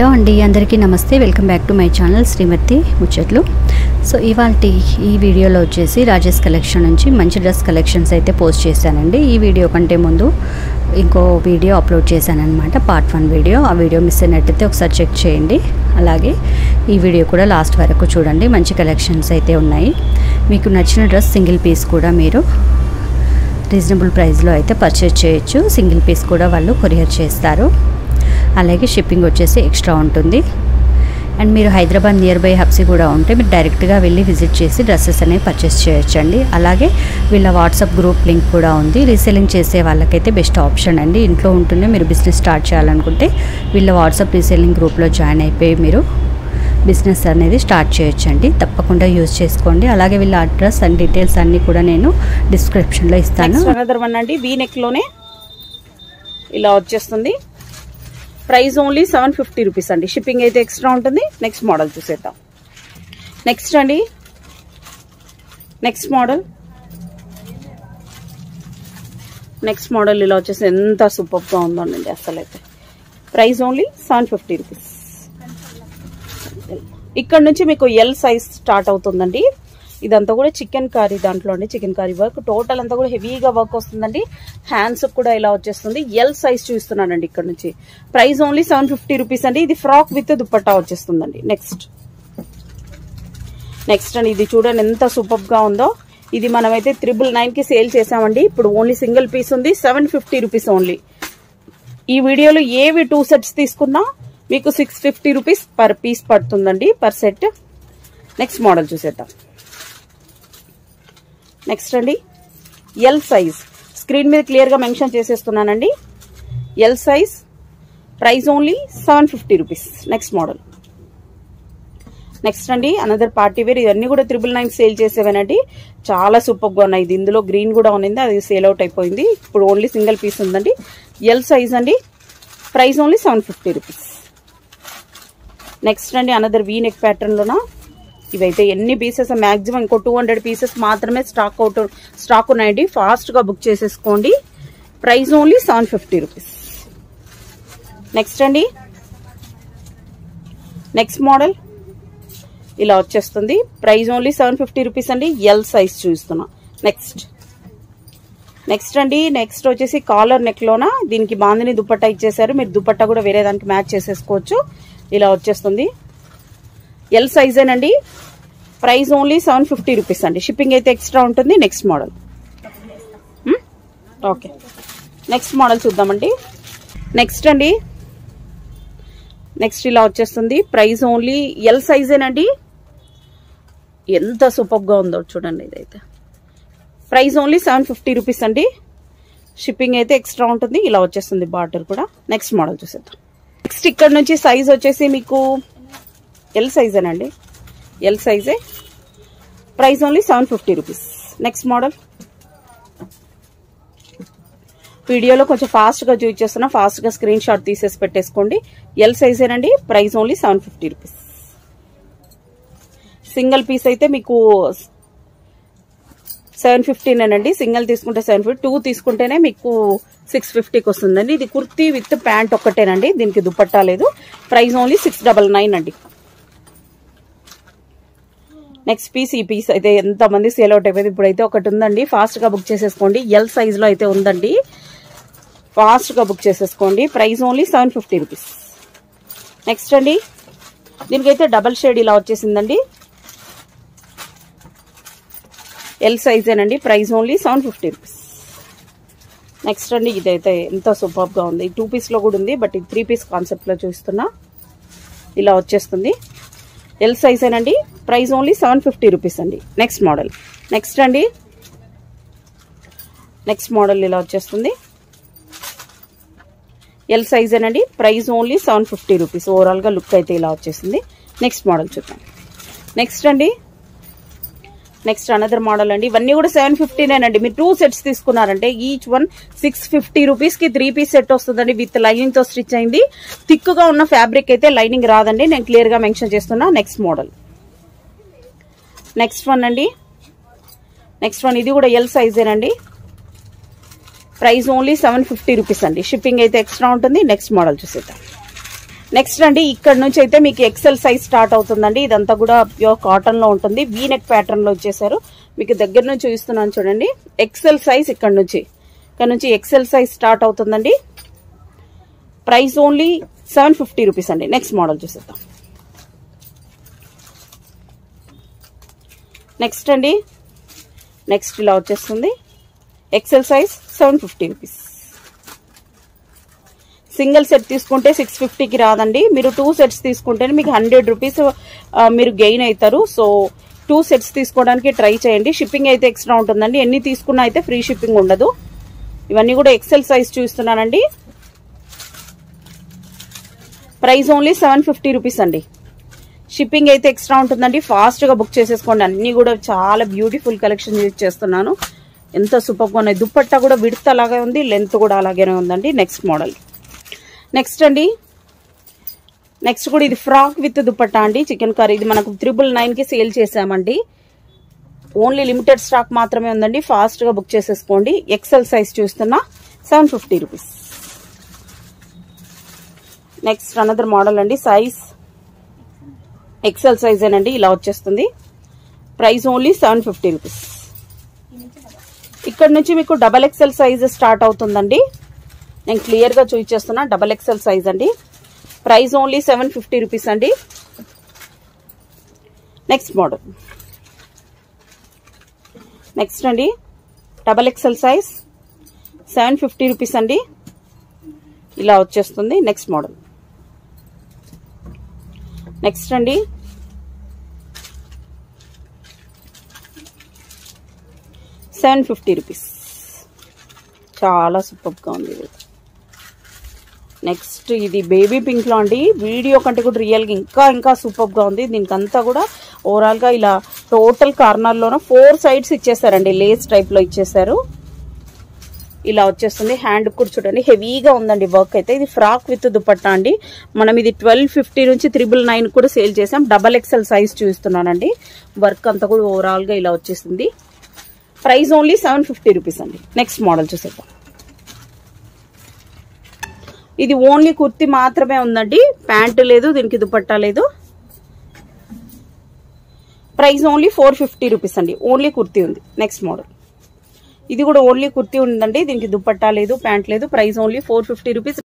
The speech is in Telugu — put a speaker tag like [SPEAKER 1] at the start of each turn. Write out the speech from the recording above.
[SPEAKER 1] హలో అండి, అందరికీ నమస్తే. Welcome back to my channel Srimathi Muchatlu. So ఇవాల్టి ఈ వీడియోలో వచ్చేసి రాజేష్ కలెక్షన్ నుంచి మంచి డ్రెస్ కలెక్షన్స్ అయితే పోస్ట్ చేశానండి. ఈ వీడియో కంటే ముందు ఇంకో వీడియో అప్లోడ్ చేశానన్నమాట, పార్ట్ 1 వీడియో. ఆ వీడియో మిస్ అయినట్టయితే ఒకసారి చెక్ చేయండి. అలాగే ఈ వీడియో కూడా లాస్ట్ వరకు చూడండి. మంచి కలెక్షన్స్ అయితే ఉన్నాయి. మీకు నచ్చిన డ్రెస్ సింగిల్ పీస్ కూడా మీరు రీజనబుల్ ప్రైస్లో అయితే పర్చేజ్ చేయొచ్చు. సింగిల్ పీస్ కూడా వాళ్ళు కొరియర్ చేస్తారు. అలాగే షిప్పింగ్ వచ్చేసి ఎక్స్ట్రా ఉంటుంది. అండ్ మీరు హైదరాబాద్ నియర్ బై హబ్సీ కూడా ఉంటే మీరు డైరెక్ట్గా వెళ్ళి విజిట్ చేసి డ్రెస్సెస్ అనేవి పర్చేస్ చేయొచ్చండి. అలాగే వీళ్ళ వాట్సాప్ గ్రూప్ లింక్ కూడా ఉంది. రీసేలింగ్ చేసే వాళ్ళకైతే బెస్ట్ ఆప్షన్ అండి. ఇంట్లో ఉంటూనే మీరు బిజినెస్ స్టార్ట్ చేయాలనుకుంటే వీళ్ళ వాట్సాప్ రీసేలింగ్ గ్రూప్లో జాయిన్ అయిపోయి మీరు బిజినెస్ అనేది స్టార్ట్ చేయొచ్చండి. తప్పకుండా యూజ్ చేసుకోండి. అలాగే వీళ్ళ అడ్రస్ అండ్ డీటెయిల్స్ అన్నీ కూడా నేను డిస్క్రిప్షన్లో ఇస్తాను.
[SPEAKER 2] అనదర్ వన్ అండి, వీ నెక్లోనే ఇలా వచ్చేస్తుంది. ప్రైస్ ఓన్లీ 750 రూపీస్ అండి. షిప్పింగ్ అయితే ఎక్స్ట్రా ఉంటుంది. నెక్స్ట్ మోడల్ చూసేద్దాం. నెక్స్ట్ అండి, నెక్స్ట్ మోడల్ ఇలా వచ్చేసి ఎంత సూపర్గా ఉందండి. అసలు అయితే ప్రైస్ ఓన్లీ 750 రూపీస్. ఇక్కడ నుంచి మీకు ఎల్ సైజ్ స్టార్ట్ అవుతుందండి. ఇదంతా కూడా చికెన్ కర్రీ దాంట్లో అండి, చికెన్ కర్రీ వర్క్. టోటల్ అంతా కూడా హెవీగా వర్క్ వస్తుందండి. హ్యాండ్స్ కూడా ఇలా వచ్చేస్తుంది. ఎల్ సైజ్ చూస్తున్నానండి ఇక్కడ నుంచి. ప్రైస్ ఓన్లీ 750 రూపీస్ అండి. ఇది ఫ్రాక్ విత్ దుపట్టా వచ్చేస్తుందండి. నెక్స్ట్ అండి, ఇది చూడండి ఎంత సూపర్ గా ఉందో. ఇది మనమైతే 999 కి సేల్ చేసామండి. ఇప్పుడు ఓన్లీ సింగిల్ పీస్ ఉంది, 750 రూపీస్ ఓన్లీ. ఈ వీడియోలో ఏవి 2 సెట్స్ తీసుకున్నా మీకు 650 రూపీస్ పర్ పీస్ పడుతుందండి, పర్ సెట్. నెక్స్ట్ మోడల్ చూసేద్దాం. నెక్స్ట్ అండి, ఎల్ సైజ్ స్క్రీన్ మీద క్లియర్ గా మెన్షన్ చేసేస్తున్నానండి. L size price only 750 rupees. Next model. Next అండి, అనదర్ పార్టీ వేర్. ఇవన్నీ కూడా 999 సేల్ చేసేవేనండి. చాలా సూపర్ గా ఉన్నాయి. ఇది ఇందులో గ్రీన్ కూడా ఉన్నింది, అది సేల్ అవుట్ అయిపోయింది. ఇప్పుడు ఓన్లీ సింగిల్ పీస్ ఉందండి. ఎల్ సైజ్ అండి. Price only 750 rupees. నెక్స్ట్ అండి, అనదర్ వీ నెక్ ప్యాటర్న్ లోనా. ఇవైతే ఎన్ని పీసెస్, మాక్సిమం ఇంకో 200 పీసెస్ మాత్రమే స్టాక్ ఉన్నాయండి. ఫాస్ట్ గా బుక్ చేసేసుకోండి. Price only 750 rupees. నెక్స్ట్ అండి, నెక్స్ట్ మోడల్ ఇలా వచ్చేస్తుంది. ప్రైస్ ఓన్లీ 750 రూపీస్ అండి. ఎల్ సైజ్ చూస్తున్నా. నెక్స్ట్ అండి, నెక్స్ట్ వచ్చేసి కాలర్ నెక్ లోన దీనికి బాందిని దుపట్టా ఇచ్చేసారు. మీరు దుపట్టా కూడా వేరే దానికి మ్యాచ్ చేసేసుకోవచ్చు. ఇలా వచ్చేస్తుంది. ఎల్ సైజేనండి. ప్రైస్ ఓన్లీ 750 రూపీస్ అండి. షిప్పింగ్ అయితే ఎక్స్ట్రా ఉంటుంది. Next model. Okay, next model చూద్దామండి. నెక్స్ట్ అండి, నెక్స్ట్ ఇలా వచ్చేస్తుంది. ప్రైస్ ఓన్లీ ఎల్ సైజేనండి. ఎంత సూపర్ గా ఉందో చూడండి. ఇదైతే ప్రైస్ ఓన్లీ 750 రూపీస్ అండి. షిప్పింగ్ అయితే ఎక్స్ట్రా ఉంటుంది. ఇలా వచ్చేస్తుంది బార్డర్ కూడా. నెక్స్ట్ మోడల్ చూసేద్దాం. నెక్స్ట్ ఇక్కడ నుంచి సైజ్ వచ్చేసి మీకు ఎల్ సైజేనండి. ఎల్ సైజే. Price only 750 rupees. Next model. వీడియోలో కొంచెం ఫాస్ట్ గా చూపించేస్తున్నా, ఫాస్ట్ గా స్క్రీన్ షాట్ తీసేసి పెట్టేసుకోండి. ఎల్ సైజేనండి. Price only 750 rupees. Single piece అయితే మీకు 715 సింగిల్ తీసుకుంటే 750, 2 తీసుకుంటేనే మీకు 650కి వస్తుందండి. ఇది కుర్తీ విత్ ప్యాంట్ ఒక్కటేనండి, దీనికి దుపట్టా లేదు. ప్రైస్ ఓన్లీ 699 అండి. Next piece. ఈ పీస్ అయితే ఎంత మంది సేల్ అవుట్ అయిపోయింది. ఇప్పుడైతే ఒకటి ఉందండి, ఫాస్ట్ గా బుక్ చేసేసుకోండి. ఎల్ సైజ్ లో అయితే ఉందండి, ఫాస్ట్ గా బుక్ చేసేసుకోండి. Price only 750 rupees. నెక్స్ట్ అండి, దీనికైతే డబల్ షేడ్ ఇలా వచ్చేసిందండి. ఎల్ సైజేనండి. Price only 750 rupees. నెక్స్ట్ అండి, ఇదైతే ఎంత సూపర్ గా ఉంది. 2 పీస్ లో కూడా ఉంది, బట్ ఇది 3 పీస్ కాన్సెప్ట్ లో చూస్తున్నా. ఇలా వచ్చేస్తుంది. ఎల్ సైజేనండి. ప్రైస్ ఓన్లీ 750 రూపీస్ అండి. Next model. నెక్స్ట్ అండి, నెక్స్ట్ మోడల్ ఇలా వచ్చేస్తుంది. ఎల్ సైజేనండి. Price only 750 rupees. ఓవరాల్ గా లుక్ అయితే ఇలా వచ్చేసింది. నెక్స్ట్ మోడల్ చూద్దాం. నెక్స్ట్ అండి, నెక్స్ట్ అనదర్ మోడల్ అండి. ఇవన్నీ కూడా 750 మీరు 2 సెట్స్ తీసుకున్నారంటే ఈచ్ వన్ 650 రూపీస్ కి 3 పీస్ సెట్ వస్తుందండి. విత్ లైనింగ్ తో స్టిచ్ అయింది. థిక్ గా ఉన్న ఫ్యాబ్రిక్ అయితే లైనింగ్ రాదండి, నేను క్లియర్ గా మెన్షన్ చేస్తున్నా. Next model. నెక్స్ట్ వన్ అండి, నెక్స్ట్ వన్. ఇది కూడా ఎల్ సైజేనండి. ప్రైస్ ఓన్లీ 750 రూపీస్ అండి. షిప్పింగ్ అయితే ఎక్స్ట్రా ఉంటుంది. నెక్స్ట్ మోడల్ చూసేద్దాం. నెక్స్ట్ అండి ఇక్కడ నుంచి అయితే మీకు ఎక్సెల్ సైజ్ స్టార్ట్ అవుతుందండి. ఇదంతా కూడా ప్యూర్ కాటన్ లో ఉంటుంది. వీ నెక్ ప్యాటర్న్ లో వచ్చేసారు. మీకు దగ్గర నుంచి చూపిస్తున్నాను చూడండి. ఎక్సెల్ సైజ్ ఇక్కడ నుంచి ఎక్సెల్ సైజ్ స్టార్ట్ అవుతుందండి. ప్రైస్ ఓన్లీ 750 రూపీస్ అండి. నెక్స్ట్ మోడల్ చూసేద్దాం. నెక్స్ట్ అండి, నెక్స్ట్ ఇలా వచ్చేస్తుంది. XL size 750 rupees. Single set తీసుకుంటే 650కి రాదండి. మీరు 2 సెట్స్ తీసుకుంటే మీకు 100 రూపీస్ మీరు గెయిన్ అవుతారు. సో 2 సెట్స్ తీసుకోవడానికి ట్రై చేయండి. షిప్పింగ్ అయితే ఎక్స్ట్రా ఉంటుందండి. ఎన్ని తీసుకున్నా అయితే ఫ్రీ షిప్పింగ్ ఉండదు. ఇవన్నీ కూడా ఎక్సెల్ సైజ్ చూస్తున్నానండి. ప్రైస్ ఓన్లీ 750 రూపీస్ అండి. షిప్పింగ్ అయితే ఎక్స్ట్రా ఉంటుందండి. ఫాస్ట్ గా బుక్ చేసేసుకోండి. అన్ని కూడా చాలా బ్యూటిఫుల్ కలెక్షన్ యూజ్ చేస్తున్నాను. ఎంత సూపర్ గా ఉన్నాయి. దుపట్టా కూడా విడ్త్ అలాగే ఉంది, లెంత్ కూడా అలాగే ఉందండి. Next model. నెక్స్ట్ అండి, నెక్స్ట్ కూడా ఇది ఫ్రాక్ విత్ దుపట్టా అండి. Chicken curry. ఇది మనకు 999కి సేల్ చేసామండి. ఓన్లీ లిమిటెడ్ స్టాక్ మాత్రమే ఉందండి. ఫాస్ట్ గా బుక్ చేసేసుకోండి. ఎక్సెల్ సైజ్ చూస్తున్నా 750 రూపీస్. నెక్స్ట్ అనదర్ మోడల్ అండి. సైజ్ ఎక్సెల్ సైజ్ ఏనండి. ఇలా వచ్చేస్తుంది. Price only 750 rupees. ఇక్కడ నుంచి మీకు డబల్ ఎక్సెల్ సైజ్ స్టార్ట్ అవుతుందండి. నేను క్లియర్ గా చూపించేస్తున్నా. డబల్ ఎక్సెల్ సైజ్ అండి. ప్రైస్ ఓన్లీ 750 రూపీస్ అండి. Next model. నెక్స్ట్ అండి, డబల్ ఎక్సెల్ సైజ్ 750 రూపీస్ అండి. ఇలా వచ్చేస్తుంది. Next model. నెక్స్ట్ అండి, $750 రూపీస్. చాలా సూపర్ గా ఉంది ఇది. నెక్స్ట్ ఇది బేబీ పింక్ లో అండి. వీడియో కంటే కూడా రియల్ గా ఇంకా సూపర్ గా ఉంది. దీనికి అంతా కూడా ఓవరాల్ గా ఇలా టోటల్ కార్నర్ లోన 4 సైడ్స్ ఇచ్చేసారండి. లేస్ టైప్ లో ఇచ్చేసారు. ఇలా వచ్చేస్తుంది. హ్యాండ్ కూడా చూడండి హెవీగా ఉందండి వర్క్ అయితే. ఇది ఫ్రాక్ విత్ దుపట్టా అండి. మనం ఇది 1250 నుంచి 999 కూడా సేల్ చేసాం. డబల్ ఎక్సెల్ సైజ్ చూస్తున్నానండి. వర్క్ అంతా కూడా ఓవరాల్ గా ఇలా వచ్చేసింది. ప్రైస్ ఓన్లీ 750 రూపీస్ అండి. నెక్స్ట్ మోడల్ చూసేద్దాం. ఇది ఓన్లీ కుర్తి మాత్రమే ఉందండి. ప్యాంటు లేదు, దీనికి దుపట్టా లేదు. ప్రైస్ ఓన్లీ 450 రూపీస్ అండి. ఓన్లీ కుర్తి ఉంది. Next model. ఇది కూడా ఓన్లీ కుర్తి ఉందండి. దీనికి దుపట్టా లేదు, ప్యాంట్ లేదు. Price only 450 rupees.